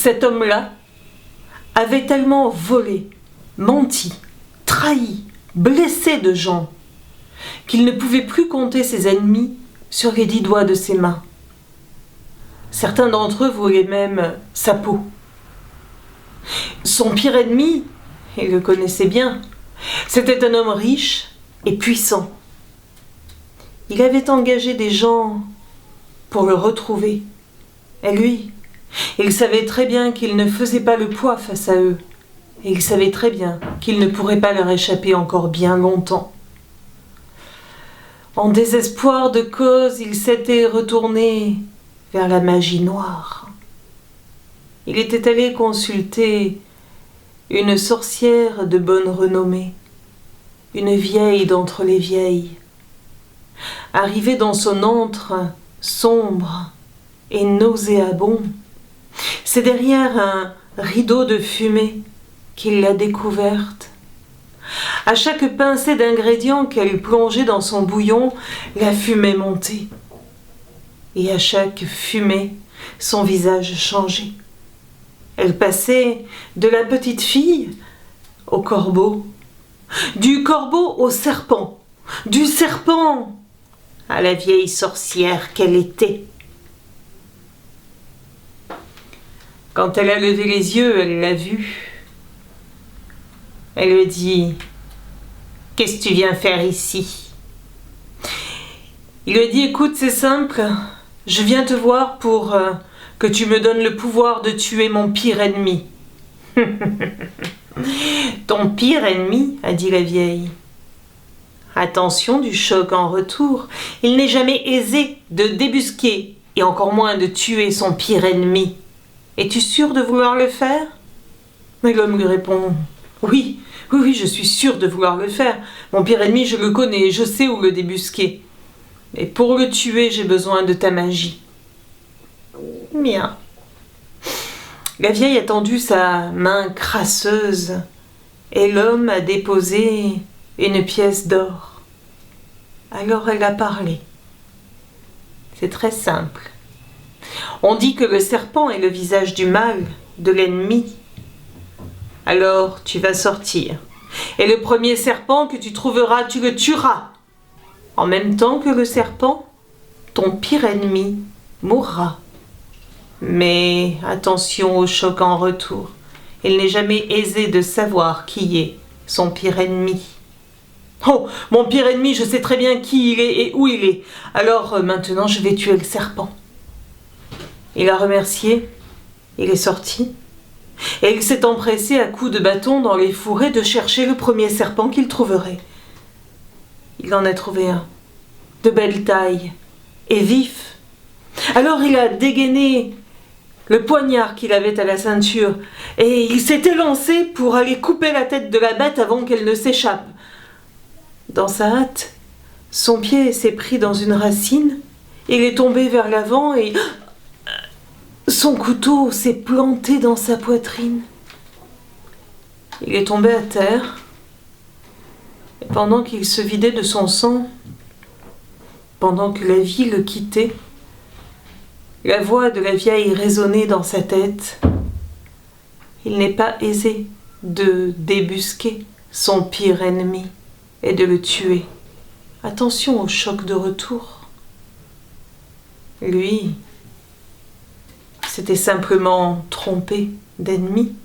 cet homme-là avait tellement volé, menti, trahi, blessé de gens, qu'il ne pouvait plus compter ses ennemis sur les 10 doigts de ses mains. Certains d'entre eux voulaient même sa peau. Son pire ennemi, il le connaissait bien, c'était un homme riche et puissant. Il avait engagé des gens pour le retrouver. Et lui, il savait très bien qu'il ne faisait pas le poids face à eux. Et il savait très bien qu'il ne pourrait pas leur échapper encore bien longtemps. En désespoir de cause, il s'était retourné vers la magie noire. Il était allé consulter une sorcière de bonne renommée, une vieille d'entre les vieilles. Arrivé dans son antre sombre et nauséabond, c'est derrière un rideau de fumée qu'il l'a découverte. À chaque pincée d'ingrédients qu'elle plongeait dans son bouillon, la fumée montait. Et à chaque fumée, son visage changeait. Elle passait de la petite fille au corbeau, du corbeau au serpent, du serpent à la vieille sorcière qu'elle était. Quand elle a levé les yeux, elle l'a vu. Elle lui dit « Qu'est-ce que tu viens faire ici ?» Il lui dit « Écoute, c'est simple, je viens te voir pour que tu me donnes le pouvoir de tuer mon pire ennemi. » « Ton pire ennemi, a dit la vieille. Attention du choc en retour, il n'est jamais aisé de débusquer et encore moins de tuer son pire ennemi. Es-tu sûr de vouloir le faire ? Mais l'homme lui répond « Oui, je suis sûr de vouloir le faire. Mon pire ennemi, je le connais et je sais où le débusquer. Mais pour le tuer, j'ai besoin de ta magie. » Bien. La vieille a tendu sa main crasseuse et l'homme a déposé une pièce d'or. Alors elle a parlé. C'est très simple. On dit que le serpent est le visage du mal, de l'ennemi. Alors tu vas sortir. Et le premier serpent que tu trouveras, tu le tueras. En même temps que le serpent, ton pire ennemi mourra. Mais attention au choc en retour. Il n'est jamais aisé de savoir qui est son pire ennemi. Oh, mon pire ennemi, je sais très bien qui il est et où il est. Alors maintenant, je vais tuer le serpent. Il a remercié, il est sorti, et il s'est empressé à coups de bâton dans les fourrés de chercher le premier serpent qu'il trouverait. Il en a trouvé un, de belle taille et vif. Alors il a dégainé le poignard qu'il avait à la ceinture, et il s'est élancé pour aller couper la tête de la bête avant qu'elle ne s'échappe. Dans sa hâte, son pied s'est pris dans une racine, il est tombé vers l'avant et son couteau s'est planté dans sa poitrine. Il est tombé à terre, et pendant qu'il se vidait de son sang, pendant que la vie le quittait, la voix de la vieille résonnait dans sa tête. Il n'est pas aisé de débusquer son pire ennemi et de le tuer. Attention au choc de retour. Lui s'était simplement trompé d'ennemi.